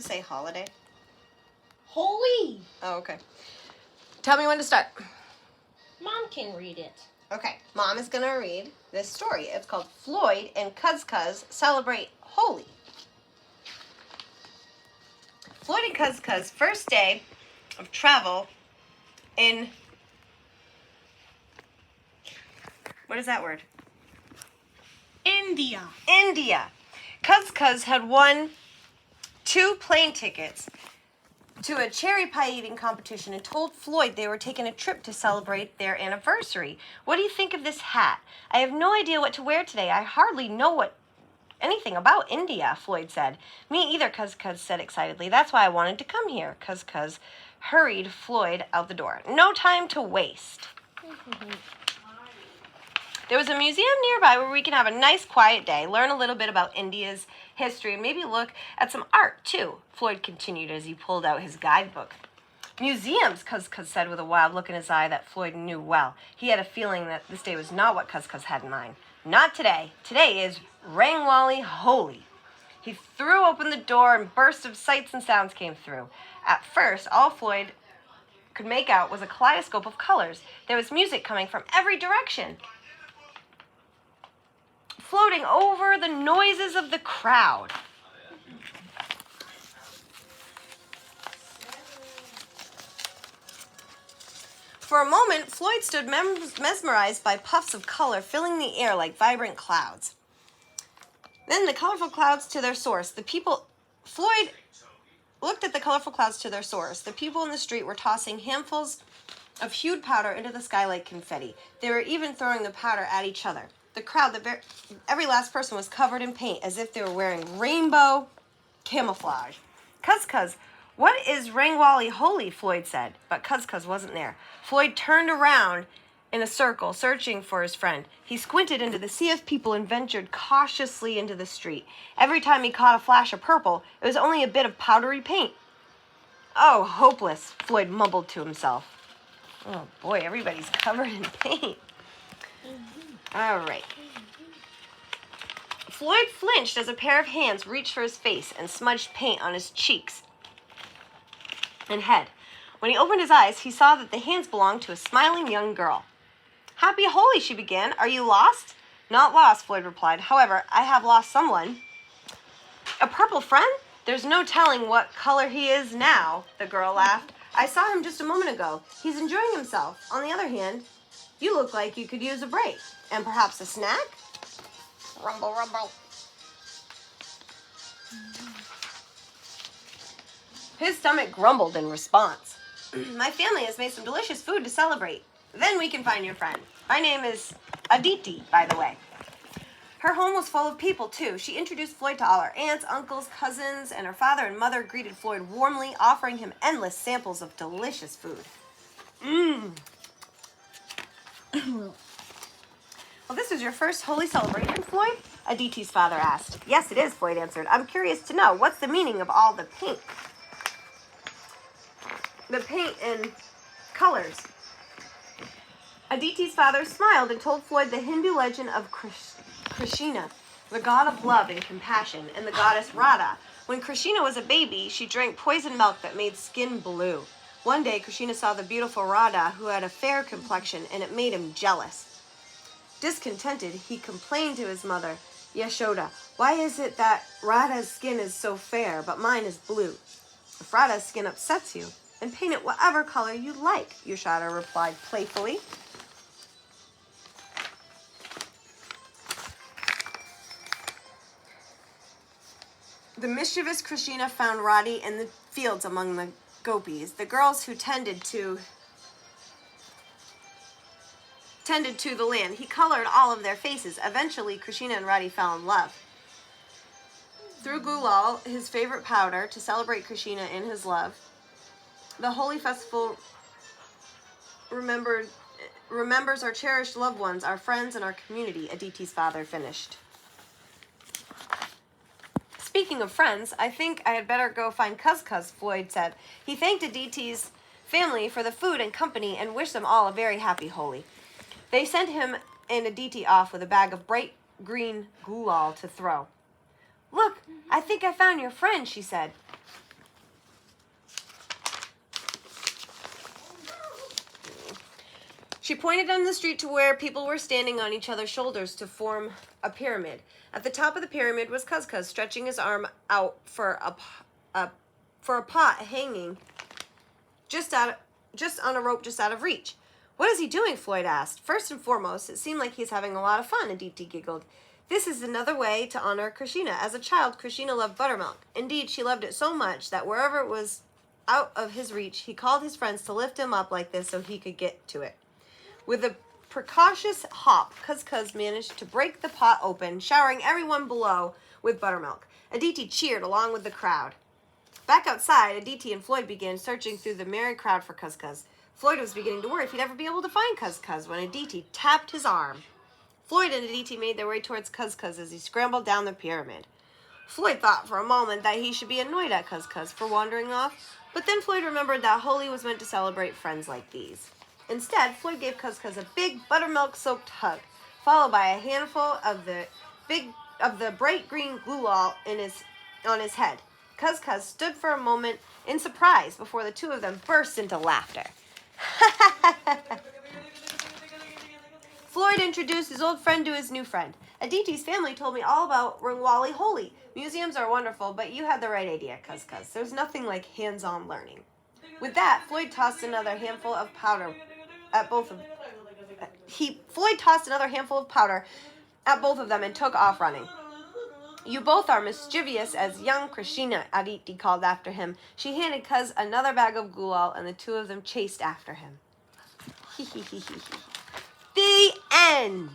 say holiday? Holi. Oh, okay. Tell me when to start. Mom can read it. Okay, Mom is going to read this story. It's called Floyd and CuzCuz Celebrate Holi. Floyd and CuzCuz first day of travel in... What is that word? India. India. CuzCuz had won 2 plane tickets to a cherry pie eating competition and told Floyd they were taking a trip to celebrate their anniversary. What do you think of this hat? I have no idea what to wear today. I hardly know anything about India, Floyd said. Me either, CuzCuz said excitedly. That's why I wanted to come here. CuzCuz hurried Floyd out the door. No time to waste. There was a museum nearby where we can have a nice quiet day, learn a little bit about India's history, and maybe look at some art, too, Floyd continued as he pulled out his guidebook. Museums, CuzCuz said with a wild look in his eye that Floyd knew well. He had a feeling that this day was not what CuzCuz had in mind. Not today. Today is Rangwali Holi. He threw open the door and bursts of sights and sounds came through. At first, all Floyd could make out was a kaleidoscope of colors. There was music coming from every direction, floating over the noises of the crowd. For a moment, Floyd stood mesmerized by puffs of color filling the air like vibrant clouds. Then the colorful clouds to their source. Floyd looked at the colorful clouds to their source. The people in the street were tossing handfuls of hued powder into the sky like confetti. They were even throwing the powder at each other. The crowd, every last person was covered in paint as if they were wearing rainbow camouflage. CuzCuz, what is Rangwali Holi? Floyd said, but CuzCuz wasn't there. Floyd turned around in a circle, searching for his friend. He squinted into the sea of people and ventured cautiously into the street. Every time he caught a flash of purple, it was only a bit of powdery paint. Oh, hopeless, Floyd mumbled to himself. Oh boy, everybody's covered in paint. All right. Floyd flinched as a pair of hands reached for his face and smudged paint on his cheeks and head. When he opened his eyes, he saw that the hands belonged to a smiling young girl. Happy Holi, she began. Are you lost? Not lost, Floyd replied. However, I have lost someone. A purple friend? There's no telling what color he is now, the girl laughed. I saw him just a moment ago. He's enjoying himself. On the other hand, you look like you could use a break. And perhaps a snack? Rumble, rumble. His stomach grumbled in response. My family has made some delicious food to celebrate. Then we can find your friend. My name is Aditi, by the way. Her home was full of people, too. She introduced Floyd to all her aunts, uncles, cousins, and her father and mother greeted Floyd warmly, offering him endless samples of delicious food. Well, this is your first Holi celebration, Floyd? Aditi's father asked. Yes, it is, Floyd answered. I'm curious to know, what's the meaning of all the paint? The paint and colors. Aditi's father smiled and told Floyd the Hindu legend of Krishna, the god of love and compassion, and the goddess Radha. When Krishna was a baby, she drank poison milk that made skin blue. One day, Krishna saw the beautiful Radha, who had a fair complexion, and it made him jealous. Discontented, he complained to his mother, Yashoda, why is it that Radha's skin is so fair, but mine is blue? If Radha's skin upsets you, then paint it whatever color you like, Yashoda replied playfully. The mischievous Krishna found Radha in the fields among the gopis, the girls who tended to the land. He colored all of their faces. Eventually, Krishna and Radha fell in love. Threw gulal, his favorite powder, to celebrate Krishna and his love. The Holi festival remembers our cherished loved ones, our friends, and our community, Aditi's father finished. Speaking of friends, I think I had better go find CuzCuz, Floyd said. He thanked Aditi's family for the food and company and wished them all a very happy Holi. They sent him and Aditi off with a bag of bright green gulal to throw. Look, I think I found your friend, she said. She pointed down the street to where people were standing on each other's shoulders to form a pyramid. At the top of the pyramid was CuzCuz, stretching his arm out for a pot hanging just on a rope just out of reach. What is he doing? Floyd asked. First and foremost, it seemed like he's having a lot of fun, Aditi giggled. This is another way to honor Krishna. As a child, Krishna loved buttermilk. Indeed, she loved it so much that wherever it was out of his reach, he called his friends to lift him up like this so he could get to it. With a precautious hop, CuzCuz managed to break the pot open, showering everyone below with buttermilk. Aditi cheered along with the crowd. Back outside, Aditi and Floyd began searching through the merry crowd for CuzCuz. Floyd was beginning to worry if he'd ever be able to find CuzCuz when Aditi tapped his arm. Floyd and Aditi made their way towards CuzCuz as he scrambled down the pyramid. Floyd thought for a moment that he should be annoyed at CuzCuz for wandering off, but then Floyd remembered that Holi was meant to celebrate friends like these. Instead, Floyd gave CuzCuz a big buttermilk-soaked hug, followed by a handful of the bright green glue-all on his head. CuzCuz stood for a moment in surprise before the two of them burst into laughter. Floyd introduced his old friend to his new friend. Aditi's family told me all about Rangwali Holi. Museums are wonderful, but you had the right idea, CuzCuz. There's nothing like hands-on learning. With that, Floyd tossed another handful of powder at both of them and took off running. You both are mischievous as young Krishna, Aditi called after him. She handed Cuz another bag of gulal, and the two of them chased after him. The end.